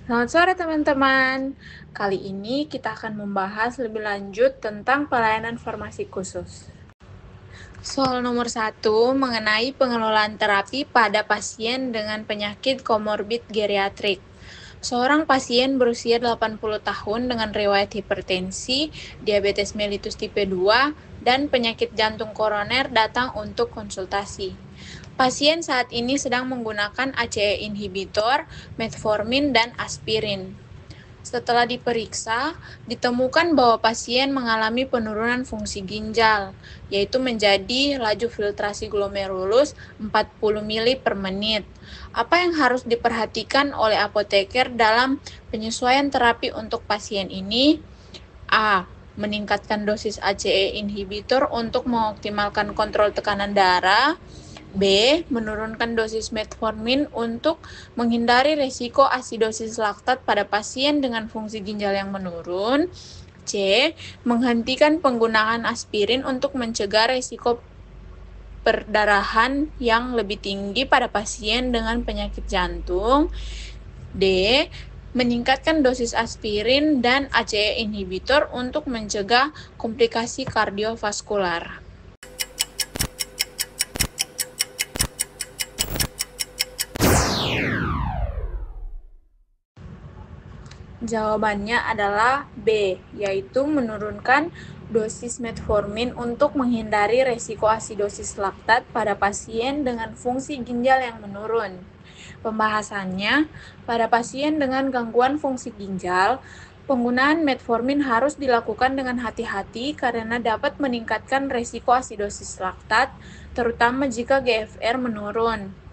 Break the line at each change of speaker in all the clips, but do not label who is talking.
Selamat sore teman-teman. Kali ini kita akan membahas lebih lanjut tentang pelayanan farmasi khusus. Soal nomor 1 mengenai pengelolaan terapi pada pasien dengan penyakit komorbid geriatrik. Seorang pasien berusia 80 tahun dengan riwayat hipertensi, diabetes mellitus tipe 2, dan penyakit jantung koroner datang untuk konsultasi. Pasien saat ini sedang menggunakan ACE inhibitor, metformin, dan aspirin. Setelah diperiksa, ditemukan bahwa pasien mengalami penurunan fungsi ginjal, yaitu menjadi laju filtrasi glomerulus 40 mili per menit. Apa yang harus diperhatikan oleh apoteker dalam penyesuaian terapi untuk pasien ini? A. Meningkatkan dosis ACE inhibitor untuk mengoptimalkan kontrol tekanan darah. B. Menurunkan dosis metformin untuk menghindari resiko asidosis laktat pada pasien dengan fungsi ginjal yang menurun. C. Menghentikan penggunaan aspirin untuk mencegah resiko perdarahan yang lebih tinggi pada pasien dengan penyakit jantung. D. Meningkatkan dosis aspirin dan ACE inhibitor untuk mencegah komplikasi kardiovaskular. Jawabannya adalah B, yaitu menurunkan dosis metformin untuk menghindari resiko asidosis laktat pada pasien dengan fungsi ginjal yang menurun. Pembahasannya, pada pasien dengan gangguan fungsi ginjal, penggunaan metformin harus dilakukan dengan hati-hati karena dapat meningkatkan resiko asidosis laktat, terutama jika GFR menurun.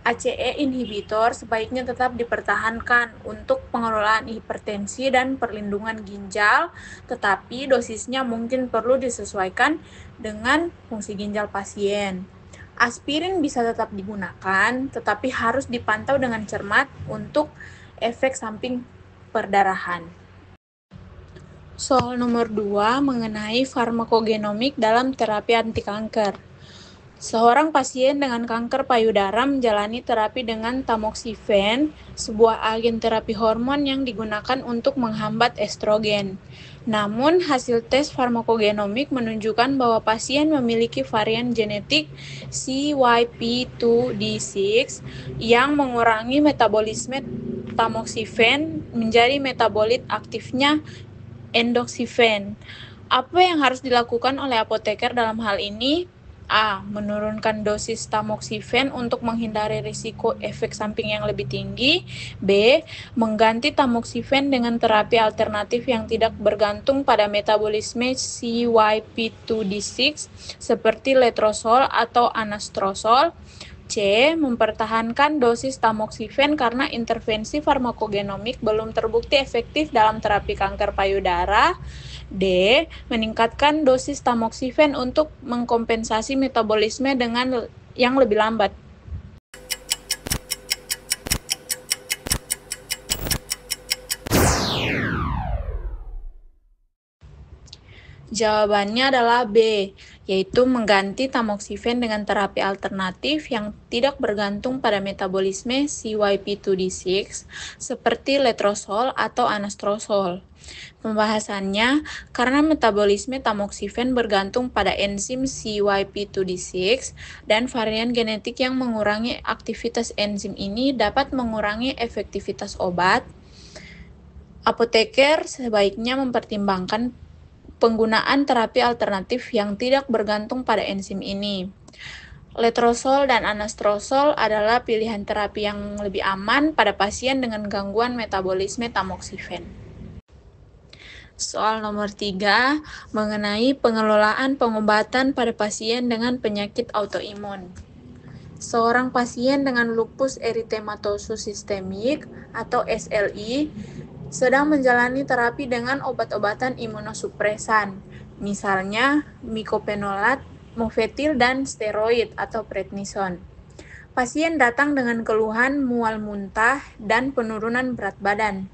ACE inhibitor sebaiknya tetap dipertahankan untuk pengelolaan hipertensi dan perlindungan ginjal, tetapi dosisnya mungkin perlu disesuaikan dengan fungsi ginjal pasien. Aspirin bisa tetap digunakan, tetapi harus dipantau dengan cermat untuk efek samping perdarahan. Soal nomor 2 mengenai farmakogenomik dalam terapi anti kanker. Seorang pasien dengan kanker payudara menjalani terapi dengan tamoxifen, sebuah agen terapi hormon yang digunakan untuk menghambat estrogen. Namun, hasil tes farmakogenomik menunjukkan bahwa pasien memiliki varian genetik CYP2D6 yang mengurangi metabolisme tamoxifen menjadi metabolit aktifnya endoxifen. Apa yang harus dilakukan oleh apoteker dalam hal ini? A. Menurunkan dosis tamoxifen untuk menghindari risiko efek samping yang lebih tinggi. B. Mengganti tamoxifen dengan terapi alternatif yang tidak bergantung pada metabolisme CYP2D6 seperti letrozole atau anastrozole. C. Mempertahankan dosis tamoxifen karena intervensi farmakogenomik belum terbukti efektif dalam terapi kanker payudara. D. Meningkatkan dosis tamoxifen untuk mengkompensasi metabolisme dengan yang lebih lambat. Jawabannya adalah B, yaitu mengganti tamoxifen dengan terapi alternatif yang tidak bergantung pada metabolisme CYP2D6 seperti letrozole atau anastrozole. Pembahasannya, karena metabolisme tamoxifen bergantung pada enzim CYP2D6 dan varian genetik yang mengurangi aktivitas enzim ini dapat mengurangi efektivitas obat, apoteker sebaiknya mempertimbangkan penggunaan terapi alternatif yang tidak bergantung pada enzim ini. Letrozole dan anastrozole adalah pilihan terapi yang lebih aman pada pasien dengan gangguan metabolisme tamoxifen. Soal nomor 3 mengenai pengelolaan pengobatan pada pasien dengan penyakit autoimun. Seorang pasien dengan lupus eritematosus sistemik atau SLI sedang menjalani terapi dengan obat-obatan imunosupresan, misalnya mycophenolate, mofetil, dan steroid atau prednison. Pasien datang dengan keluhan mual muntah dan penurunan berat badan.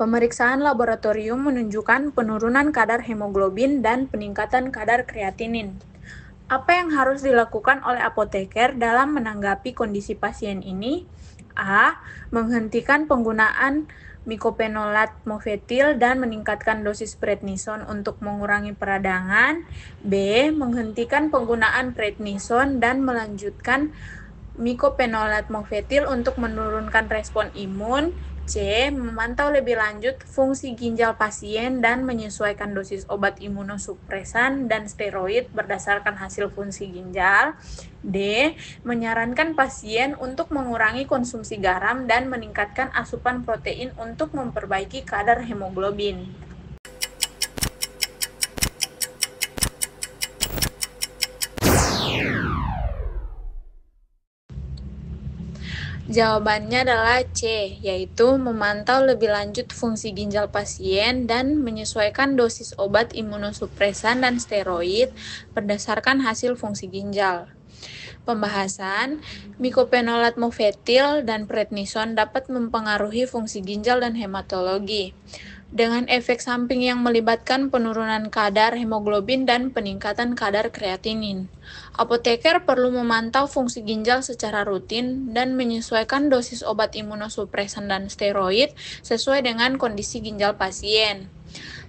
Pemeriksaan laboratorium menunjukkan penurunan kadar hemoglobin dan peningkatan kadar kreatinin. Apa yang harus dilakukan oleh apoteker dalam menanggapi kondisi pasien ini? A. Menghentikan penggunaan mycophenolate mofetil dan meningkatkan dosis prednison untuk mengurangi peradangan. B. Menghentikan penggunaan prednison dan melanjutkan mycophenolate mofetil untuk menurunkan respon imun. C. Memantau lebih lanjut fungsi ginjal pasien dan menyesuaikan dosis obat imunosupresan dan steroid berdasarkan hasil fungsi ginjal. D. Menyarankan pasien untuk mengurangi konsumsi garam dan meningkatkan asupan protein untuk memperbaiki kadar hemoglobin. Jawabannya adalah C, yaitu memantau lebih lanjut fungsi ginjal pasien dan menyesuaikan dosis obat imunosupresan dan steroid berdasarkan hasil fungsi ginjal. Pembahasan, mycophenolate mofetil dan prednison dapat mempengaruhi fungsi ginjal dan hematologi, dengan efek samping yang melibatkan penurunan kadar hemoglobin dan peningkatan kadar kreatinin. Apoteker perlu memantau fungsi ginjal secara rutin dan menyesuaikan dosis obat imunosupresan dan steroid sesuai dengan kondisi ginjal pasien.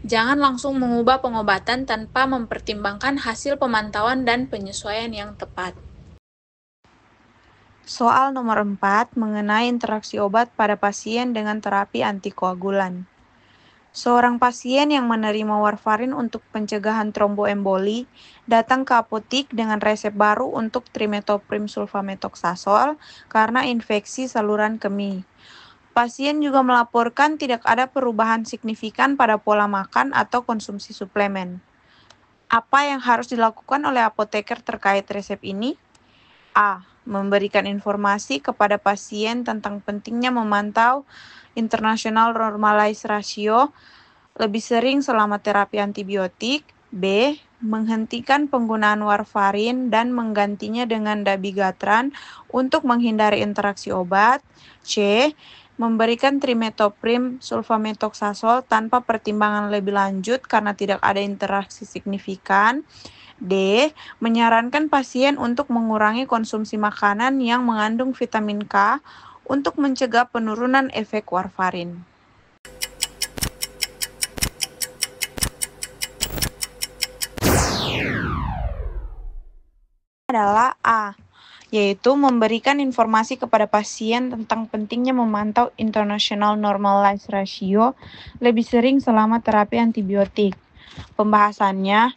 Jangan langsung mengubah pengobatan tanpa mempertimbangkan hasil pemantauan dan penyesuaian yang tepat.
Soal nomor 4 mengenai interaksi obat pada pasien dengan terapi antikoagulan. Seorang pasien yang menerima warfarin untuk pencegahan tromboemboli datang ke apotik dengan resep baru untuk trimetoprim sulfametoxazole karena infeksi saluran kemih. Pasien juga melaporkan tidak ada perubahan signifikan pada pola makan atau konsumsi suplemen. Apa yang harus dilakukan oleh apoteker terkait resep ini? A. Memberikan informasi kepada pasien tentang pentingnya memantau international normalized ratio lebih sering selama terapi antibiotik. B. Menghentikan penggunaan warfarin dan menggantinya dengan dabigatran untuk menghindari interaksi obat. C. Memberikan trimetoprim sulfametoxazole tanpa pertimbangan lebih lanjut karena tidak ada interaksi signifikan. D. Menyarankan pasien untuk mengurangi konsumsi makanan yang mengandung vitamin K untuk mencegah penurunan efek warfarin. Adalah A, yaitu memberikan informasi kepada pasien tentang pentingnya memantau international normalized ratio lebih sering selama terapi antibiotik. Pembahasannya,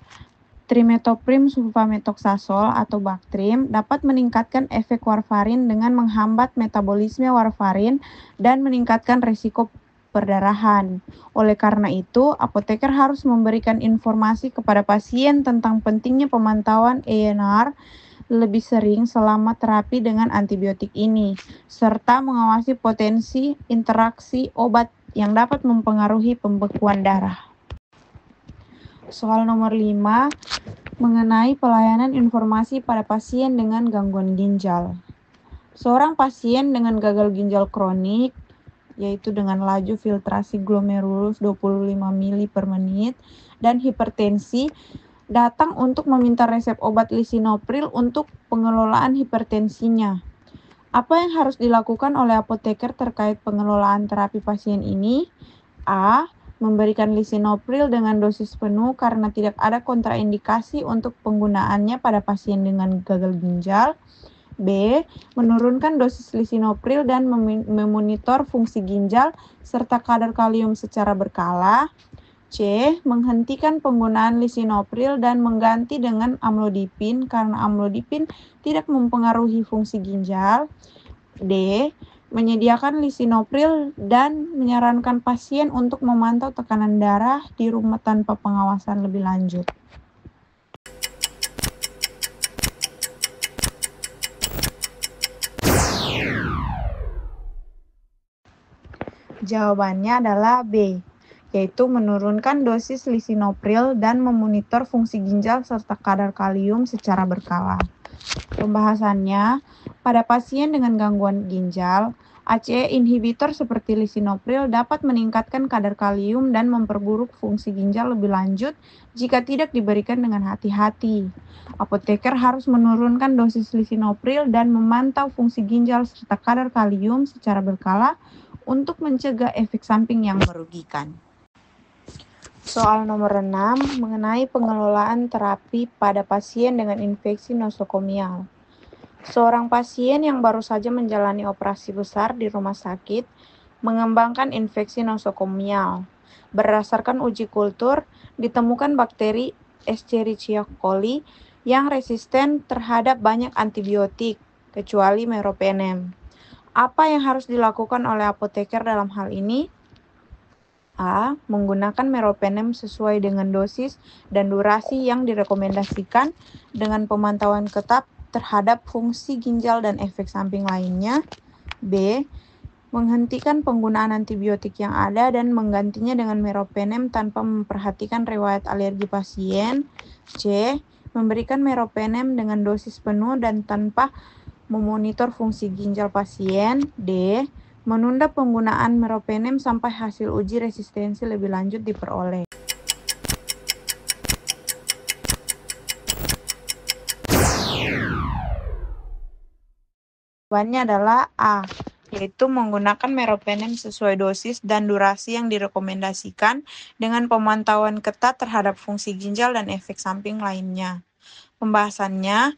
trimetoprim sulfametoxazole atau Bactrim dapat meningkatkan efek warfarin dengan menghambat metabolisme warfarin dan meningkatkan risiko perdarahan. Oleh karena itu, apoteker harus memberikan informasi kepada pasien tentang pentingnya pemantauan ENR lebih sering selama terapi dengan antibiotik ini, serta mengawasi potensi interaksi obat yang dapat mempengaruhi pembekuan darah. Soal nomor 5 mengenai pelayanan informasi pada pasien dengan gangguan ginjal. Seorang pasien dengan gagal ginjal kronik, yaitu dengan laju filtrasi glomerulus 25 ml per menit dan hipertensi, datang untuk meminta resep obat lisinopril untuk pengelolaan hipertensinya. Apa yang harus dilakukan oleh apoteker terkait pengelolaan terapi pasien ini? A. Memberikan lisinopril dengan dosis penuh karena tidak ada kontraindikasi untuk penggunaannya pada pasien dengan gagal ginjal. B. Menurunkan dosis lisinopril dan memonitor fungsi ginjal serta kadar kalium secara berkala. C. Menghentikan penggunaan lisinopril dan mengganti dengan amlodipin karena amlodipin tidak mempengaruhi fungsi ginjal. D. Menyediakan lisinopril dan menyarankan pasien untuk memantau tekanan darah di rumah tanpa pengawasan lebih lanjut. Jawabannya adalah B, yaitu menurunkan dosis lisinopril dan memonitor fungsi ginjal serta kadar kalium secara berkala. Pembahasannya, pada pasien dengan gangguan ginjal, ACE inhibitor seperti lisinopril dapat meningkatkan kadar kalium dan memperburuk fungsi ginjal lebih lanjut jika tidak diberikan dengan hati-hati. Apoteker harus menurunkan dosis lisinopril dan memantau fungsi ginjal serta kadar kalium secara berkala untuk mencegah efek samping yang merugikan. Soal nomor 6 mengenai pengelolaan terapi pada pasien dengan infeksi nosokomial. Seorang pasien yang baru saja menjalani operasi besar di rumah sakit mengembangkan infeksi nosokomial. Berdasarkan uji kultur, ditemukan bakteri Escherichia coli yang resisten terhadap banyak antibiotik, kecuali meropenem. Apa yang harus dilakukan oleh apoteker dalam hal ini? A. Menggunakan meropenem sesuai dengan dosis dan durasi yang direkomendasikan dengan pemantauan ketat terhadap fungsi ginjal dan efek samping lainnya. B. Menghentikan penggunaan antibiotik yang ada dan menggantinya dengan meropenem tanpa memperhatikan riwayat alergi pasien. C. Memberikan meropenem dengan dosis penuh dan tanpa memonitor fungsi ginjal pasien. D. Menunda penggunaan meropenem sampai hasil uji resistensi lebih lanjut diperoleh. Jawabannya adalah A, yaitu menggunakan meropenem sesuai dosis dan durasi yang direkomendasikan dengan pemantauan ketat terhadap fungsi ginjal dan efek samping lainnya. Pembahasannya,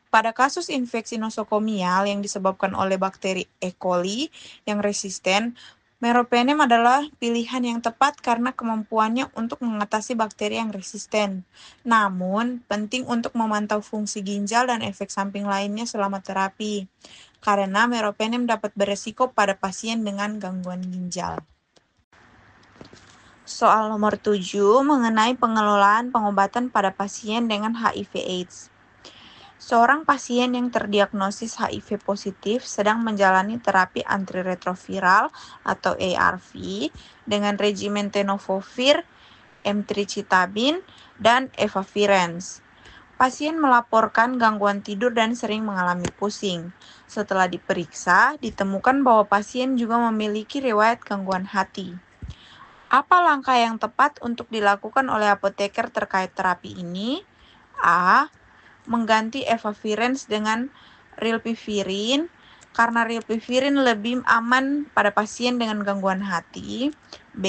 pada kasus infeksi nosokomial yang disebabkan oleh bakteri E. coli yang resisten, meropenem adalah pilihan yang tepat karena kemampuannya untuk mengatasi bakteri yang resisten. Namun, penting untuk memantau fungsi ginjal dan efek samping lainnya selama terapi, karena meropenem dapat beresiko pada pasien dengan gangguan ginjal. Soal nomor 7 mengenai pengelolaan pengobatan pada pasien dengan HIV/AIDS. Seorang pasien yang terdiagnosis HIV positif sedang menjalani terapi antiretroviral atau ARV dengan regimen tenofovir, emtricitabine, dan efavirenz. Pasien melaporkan gangguan tidur dan sering mengalami pusing. Setelah diperiksa, ditemukan bahwa pasien juga memiliki riwayat gangguan hati. Apa langkah yang tepat untuk dilakukan oleh apoteker terkait terapi ini? A. Mengganti efavirenz dengan rilpivirin karena rilpivirin lebih aman pada pasien dengan gangguan hati. B.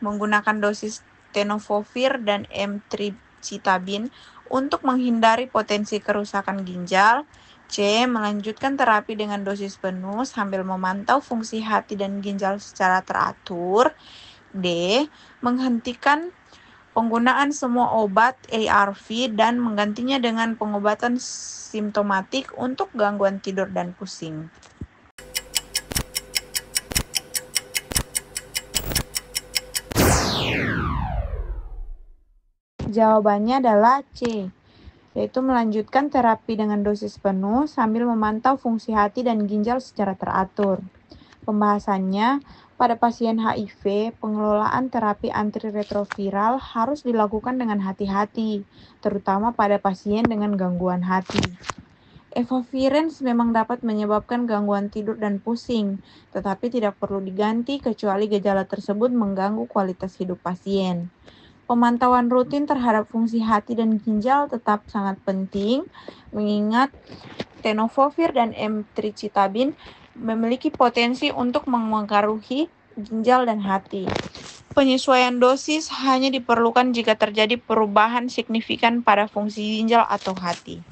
Menggunakan dosis tenofovir dan emtricitabine untuk menghindari potensi kerusakan ginjal. C. Melanjutkan terapi dengan dosis penuh sambil memantau fungsi hati dan ginjal secara teratur. D. Menghentikan penggunaan semua obat ARV dan menggantinya dengan pengobatan simptomatik untuk gangguan tidur dan pusing. Jawabannya adalah C, yaitu melanjutkan terapi dengan dosis penuh sambil memantau fungsi hati dan ginjal secara teratur. Pembahasannya, pada pasien HIV, pengelolaan terapi antiretroviral harus dilakukan dengan hati-hati, terutama pada pasien dengan gangguan hati. Efavirenz memang dapat menyebabkan gangguan tidur dan pusing, tetapi tidak perlu diganti kecuali gejala tersebut mengganggu kualitas hidup pasien. Pemantauan rutin terhadap fungsi hati dan ginjal tetap sangat penting, mengingat tenofovir dan emtricitabine memiliki potensi untuk memengaruhi ginjal dan hati. Penyesuaian dosis hanya diperlukan jika terjadi perubahan signifikan pada fungsi ginjal atau hati.